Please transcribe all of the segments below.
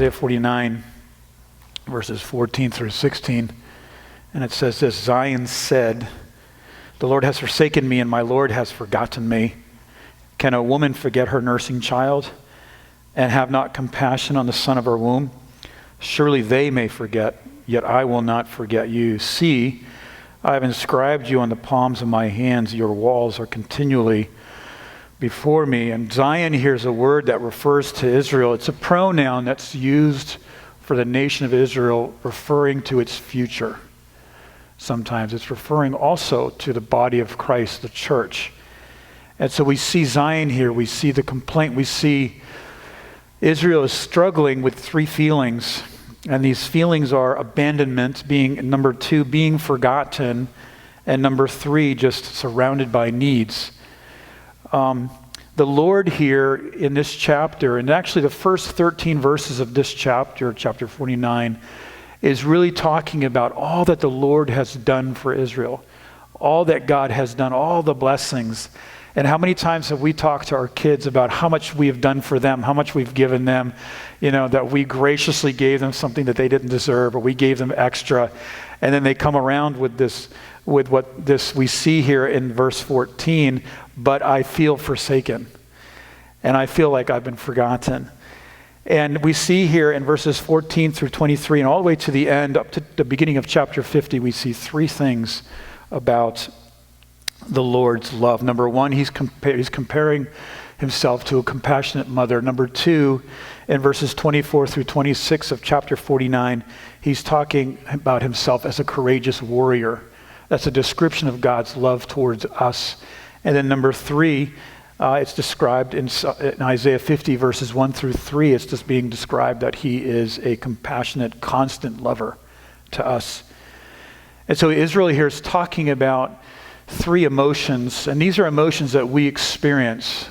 Isaiah 49, verses 14 through 16. And it says this: Zion said, "The Lord has forsaken me, and my Lord has forgotten me. Can a woman forget her nursing child and have not compassion on the son of her womb? Surely they may forget, yet I will not forget you. See, I have inscribed you on the palms of my hands. Your walls are continually before me." And Zion here is a word that refers to Israel. It's a pronoun that's used for the nation of Israel, referring to its future. Sometimes it's referring also to the body of Christ, the church. And so we see Zion here, we see the complaint, we see Israel is struggling with three feelings. And these feelings are abandonment, being number 2, being forgotten, and number 3, just surrounded by needs. The Lord here in this chapter, and actually the first 13 verses of this chapter, chapter 49, is really talking about all that the Lord has done for Israel, all that God has done, all the blessings. And how many times have we talked to our kids about how much we have done for them, how much we've given them, that we graciously gave them something that they didn't deserve, or we gave them extra. And then they come around with what we see here in verse 14, "But I feel forsaken, and I feel like I've been forgotten." And we see here in verses 14 through 23, and all the way to the end, up to the beginning of chapter 50, we see 3 things about the Lord's love. Number 1, he's comparing himself to a compassionate mother. Number 2, in verses 24 through 26 of chapter 49, he's talking about himself as a courageous warrior. That's a description of God's love towards us. And then number 3, it's described in Isaiah 50, verses 1 through 3. It's just being described that he is a compassionate, constant lover to us. And so Israel here is talking about 3 emotions, and these are emotions that we experience.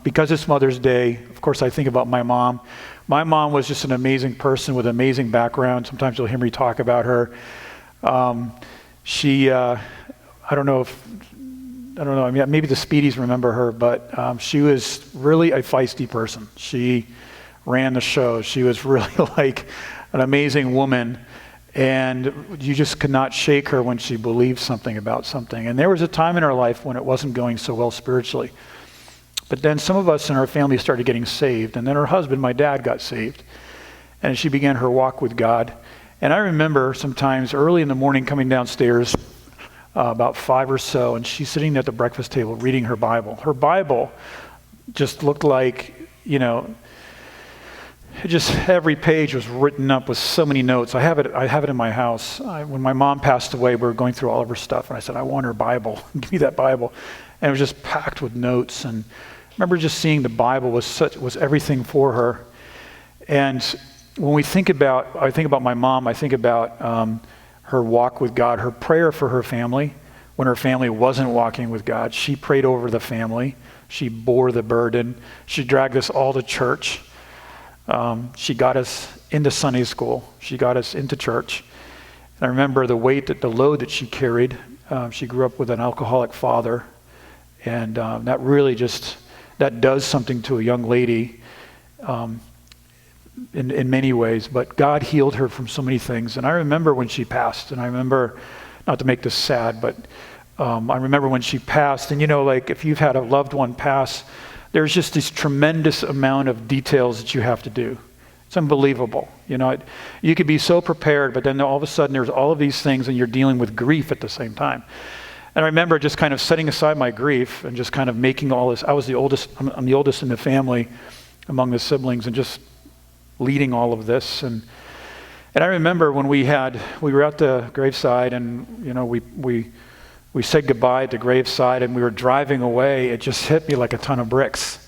Because it's Mother's Day, of course I think about my mom. My mom was just an amazing person with an amazing background. Sometimes you'll hear me talk about her. I don't know, I mean, maybe the Speedies remember her, but she was really a feisty person. She ran the show. She was really like an amazing woman. And you just could not shake her when she believed something about something. And there was a time in her life when it wasn't going so well spiritually. But then some of us in our family started getting saved. And then her husband, my dad, got saved. And she began her walk with God. And I remember sometimes early in the morning coming downstairs, about 5 or so, and she's sitting at the breakfast table reading her Bible. Her Bible just looked like, just every page was written up with so many notes. I have it in my house. When my mom passed away, we were going through all of her stuff, and I said, "I want her Bible. Give me that Bible." And it was just packed with notes. And I remember just seeing the Bible was everything for her. And when I think about my mom, I think about her walk with God, her prayer for her family. When her family wasn't walking with God, she prayed over the family. She bore the burden. She dragged us all to church. She got us into Sunday school. She got us into church. And I remember the load that she carried. She grew up with an alcoholic father. And that really that does something to a young lady in many ways. But God healed her from so many things. And I remember when she passed, and I remember, not to make this sad, but I remember when she passed. And like if you've had a loved one pass, there's just this tremendous amount of details that you have to do. It's unbelievable. You could be so prepared, but then all of a sudden there's all of these things and you're dealing with grief at the same time. And I remember just kind of setting aside my grief and just kind of making all this. I'm the oldest in the family among the siblings, and just leading all of this. And I remember when we were at the graveside, and we said goodbye at the graveside, and we were driving away. It just hit me like a ton of bricks.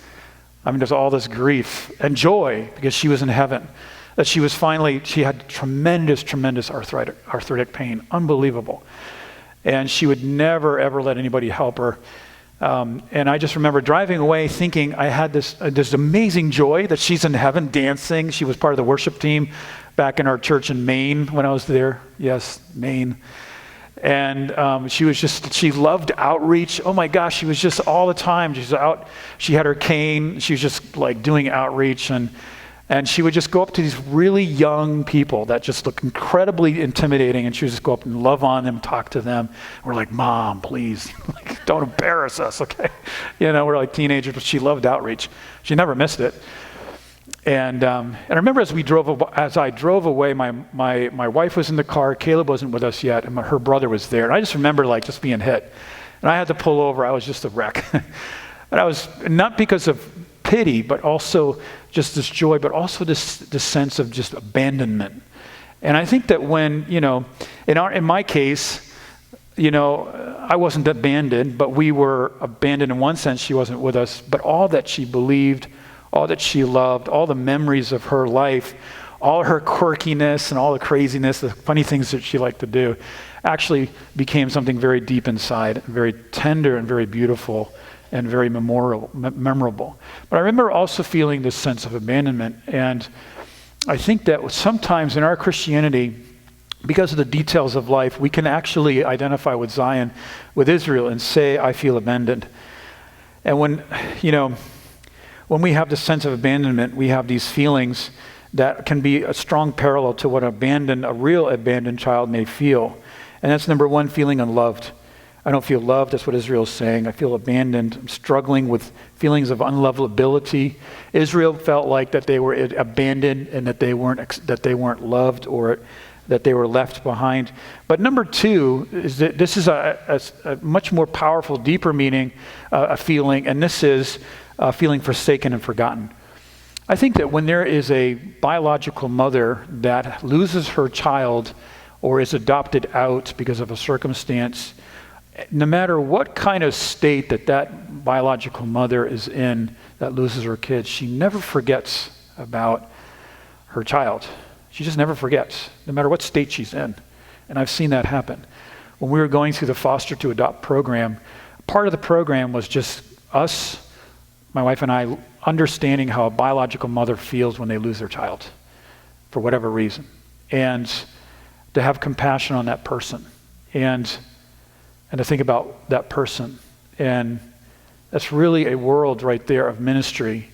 I mean, there's all this grief and joy because she was in heaven. That she had tremendous arthritic pain, unbelievable. And she would never, ever let anybody help her. And I just remember driving away thinking I had this amazing joy that she's in heaven dancing. She was part of the worship team back in our church in Maine when I was there. Yes, Maine. And she loved outreach. Oh my gosh, she was just all the time. She was out. She had her cane. She was just like doing outreach. And And she would just go up to these really young people that just look incredibly intimidating, and she would just go up and love on them, talk to them. We're like, Mom, please, like, don't embarrass us, okay? We're like teenagers, but she loved outreach. She never missed it. And I remember as I drove away, my wife was in the car, Caleb wasn't with us yet, and her brother was there. And I just remember like just being hit. And I had to pull over, I was just a wreck. And I was, not because of pity, but also just this joy, but also this sense of just abandonment. And I think that when, in my case, I wasn't abandoned, but we were abandoned in one sense. She wasn't with us, but all that she believed, all that she loved, all the memories of her life, all her quirkiness and all the craziness, the funny things that she liked to do, actually became something very deep inside, very tender and very beautiful and very memorable. But I remember also feeling this sense of abandonment. And I think that sometimes in our Christianity, because of the details of life, we can actually identify with Zion, with Israel, and say, I feel abandoned. And when we have this sense of abandonment, we have these feelings that can be a strong parallel to what a real abandoned child may feel. And that's number one, feeling unloved. I don't feel loved, that's what Israel is saying. I feel abandoned. I'm struggling with feelings of unlovability. Israel felt like that they were abandoned and that they weren't loved, or that they were left behind. But number two is that this is a much more powerful, deeper meaning, a feeling, and this is feeling forsaken and forgotten. I think that when there is a biological mother that loses her child or is adopted out because of a circumstance, no matter what kind of state that biological mother is in that loses her kids, she never forgets about her child. She just never forgets, no matter what state she's in. And I've seen that happen. When we were going through the foster to adopt program, part of the program was just us, my wife and I, understanding how a biological mother feels when they lose their child for whatever reason. And to have compassion on that person. And to think about that person. And that's really a world right there of ministry,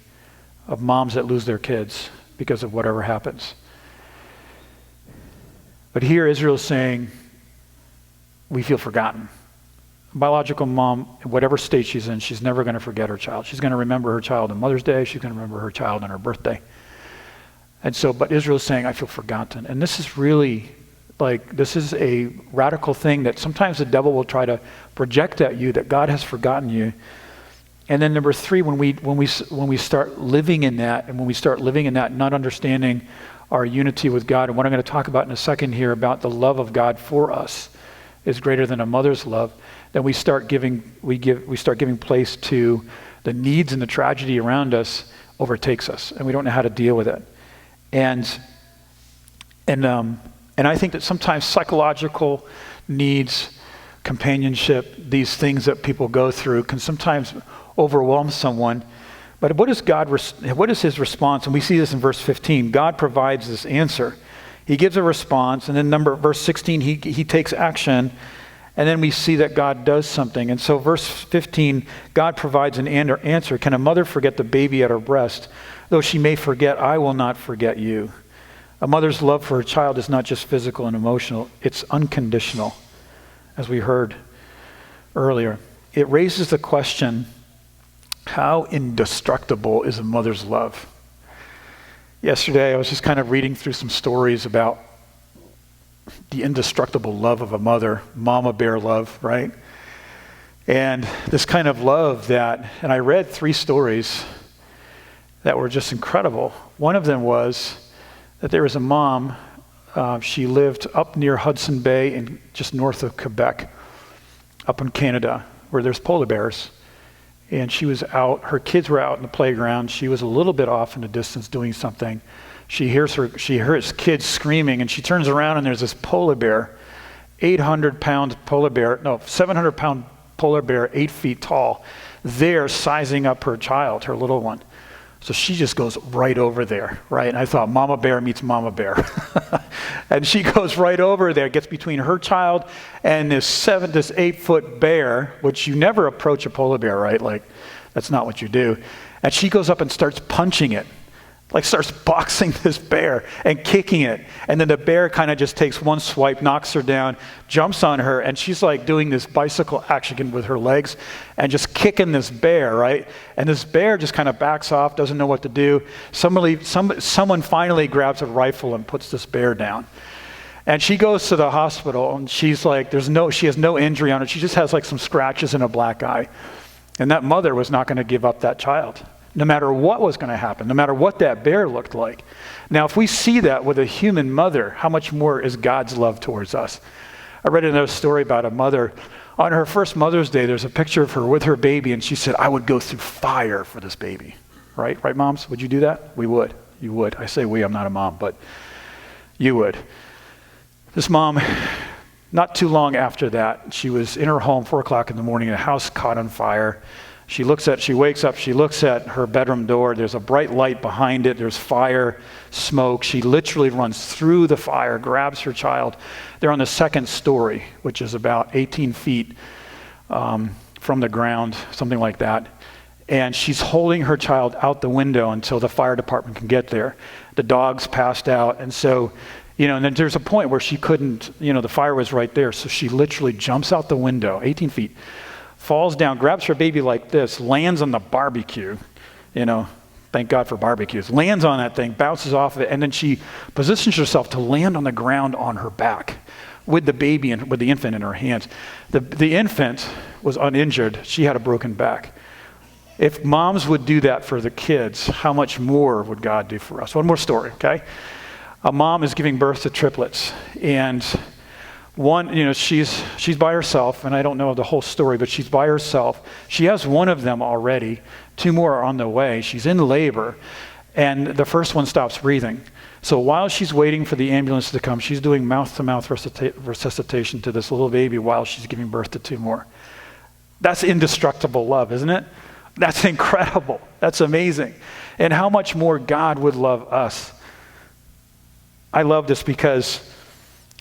of moms that lose their kids because of whatever happens. But here Israel's saying, we feel forgotten. Biological mom, whatever state she's in, she's never going to forget her child. She's going to remember her child on Mother's Day. She's going to remember her child on her birthday. And so, but Israel's saying, I feel forgotten. And this is really this is a radical thing that sometimes the devil will try to project at you that God has forgotten you. And then number three, when we start living in that, and when we start living in that, not understanding our unity with God, and what I'm going to talk about in a second here about the love of God for us is greater than a mother's love, then we start giving place to the needs and the tragedy around us overtakes us, and we don't know how to deal with it. And I think that sometimes psychological needs, companionship, these things that people go through can sometimes overwhelm someone. But what is his response? And we see this in verse 15. God provides this answer. He gives a response, and then verse 16, he takes action, and then we see that God does something. And so verse 15, God provides an answer. Can a mother forget the baby at her breast? Though she may forget, I will not forget you. A mother's love for her child is not just physical and emotional, it's unconditional, as we heard earlier. It raises the question, how indestructible is a mother's love? Yesterday, I was just kind of reading through some stories about the indestructible love of a mother, mama bear love, right? And this kind of love and I read 3 stories that were just incredible. One of them was that there was a mom, she lived up near Hudson Bay just north of Quebec, up in Canada, where there's polar bears. And she was out, her kids were out in the playground. She was a little bit off in the distance doing something. She hears kids screaming, and she turns around and there's this polar bear, 700-pound polar bear, 8 feet tall, there sizing up her child, her little one. So she just goes right over there, right? And I thought, mama bear meets mama bear. And she goes right over there, gets between her child and this 8-foot bear, which you never approach a polar bear, right? Like, that's not what you do. And she goes up and starts punching it. like starts boxing this bear and kicking it. And then the bear kind of just takes one swipe, knocks her down, jumps on her, and she's like doing this bicycle action with her legs and just kicking this bear, right? And this bear just kind of backs off, doesn't know what to do. Someone finally grabs a rifle and puts this bear down. And she goes to the hospital, and she's like, she has no injury on her. She just has like some scratches and a black eye. And that mother was not going to give up that child, no matter what was going to happen, no matter what that bear looked like. Now, if we see that with a human mother, how much more is God's love towards us? I read another story about a mother. On her first Mother's Day, there's a picture of her with her baby, and she said, I would go through fire for this baby. Right? Right, moms? Would you do that? We would. You would. I say we, I'm not a mom, but you would. This mom, not too long after that, she was in her home, 4 o'clock in the morning, and the house caught on fire. She wakes up, she looks at her bedroom door. There's a bright light behind it. There's fire, smoke. She literally runs through the fire, grabs her child. They're on the second story, which is about 18 feet from the ground, something like that. And she's holding her child out the window until the fire department can get there. The dog's passed out. And so, and then there's a point where she couldn't, the fire was right there. So she literally jumps out the window, 18 feet, falls down, grabs her baby like this, lands on the barbecue, thank God for barbecues, lands on that thing, bounces off of it, and then she positions herself to land on the ground on her back with the baby and with the infant in her hands. The infant was uninjured. She had a broken back. If moms would do that for the kids, how much more would God do for us? One more story, okay? A mom is giving birth to triplets, and one, she's by herself, and I don't know the whole story, but she's by herself. She has one of them already. 2 more are on the way. She's in labor, and the first one stops breathing. So while she's waiting for the ambulance to come, she's doing mouth-to-mouth resuscitation to this little baby while she's giving birth to 2 more. That's indestructible love, isn't it? That's incredible. That's amazing. And how much more God would love us. I love this because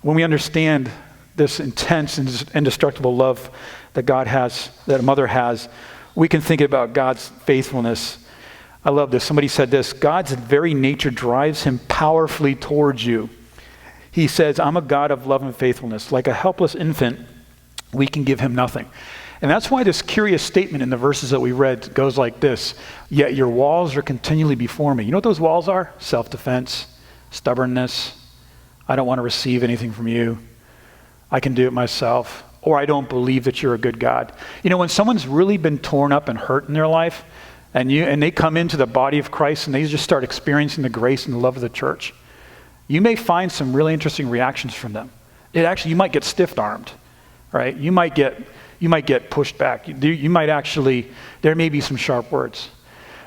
when we understand this intense and indestructible love that God has, that a mother has, we can think about God's faithfulness. I love this. Somebody said this: God's very nature drives him powerfully towards you. He says, I'm a God of love and faithfulness. Like a helpless infant, we can give him nothing. And that's why this curious statement in the verses that we read goes like this: yet your walls are continually before me. You know what those walls are? Self-defense, stubbornness. I don't want to receive anything from you. I can do it myself. Or I don't believe that you're a good God. When someone's really been torn up and hurt in their life, and they come into the body of Christ and they just start experiencing the grace and the love of the church, you may find some really interesting reactions from them. You might get stiff-armed, right? You might get pushed back. There may be some sharp words.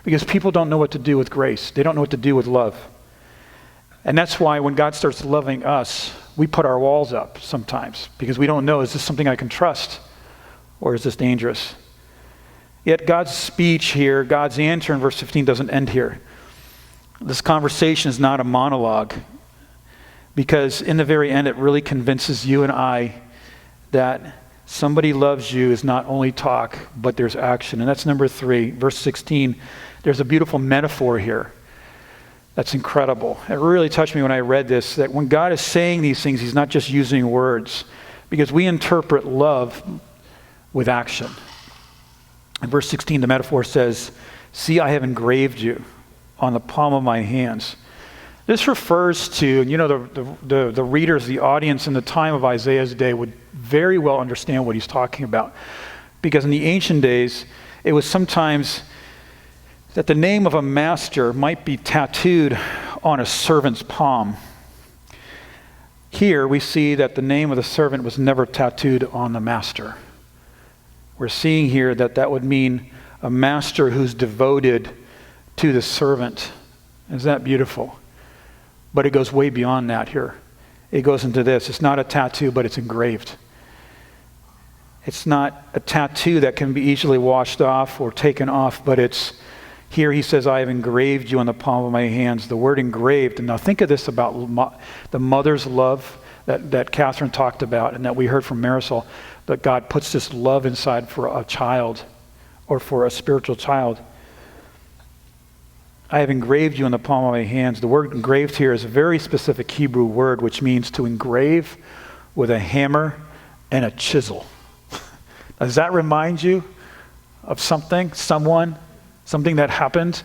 Because people don't know what to do with grace. They don't know what to do with love. And that's why when God starts loving us, we put our walls up sometimes because we don't know, is this something I can trust or is this dangerous? Yet God's speech here, God's answer in verse 15 doesn't end here. This conversation is not a monologue because in the very end it really convinces you and I that somebody loves you is not only talk, but there's action. And that's number 3, verse 16. There's a beautiful metaphor here. That's incredible. It really touched me when I read this, that when God is saying these things, he's not just using words, because we interpret love with action. In verse 16, the metaphor says, see, I have engraved you on the palm of my hands. This refers to, the readers, the audience in the time of Isaiah's day would very well understand what he's talking about. Because in the ancient days, it was sometimes that the name of a master might be tattooed on a servant's palm. Here we see that the name of the servant was never tattooed on the master. We're seeing here that would mean a master who's devoted to the servant. Isn't that beautiful? But it goes way beyond that here. It goes into this. It's not a tattoo, but it's engraved. It's not a tattoo that can be easily washed off or taken off, but it's here he says, I have engraved you on the palm of my hands. The word engraved, and now think of this about the mother's love that Catherine talked about and that we heard from Marisol, that God puts this love inside for a child or for a spiritual child. I have engraved you in the palm of my hands. The word engraved here is a very specific Hebrew word, which means to engrave with a hammer and a chisel. Does that remind you of something, someone, something that happened?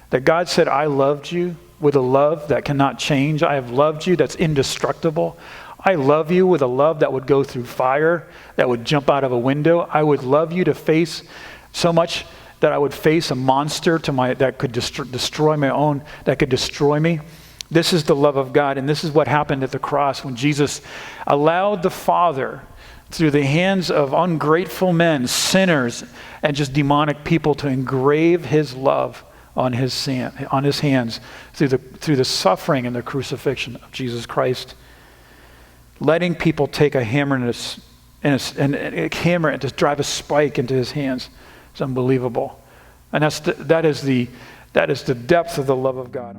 That God said, I loved you with a love that cannot change. I have loved you that's indestructible. I love you with a love that would go through fire, that would jump out of a window. I would love you to face so much that I would face a monster that could destroy me. This is the love of God, and this is what happened at the cross when Jesus allowed the Father, through the hands of ungrateful men, sinners, and just demonic people, to engrave his love on his hands through the suffering and the crucifixion of Jesus Christ. Letting people take a hammer and a hammer and just drive a spike into his hands. It's unbelievable. And that is the depth of the love of God.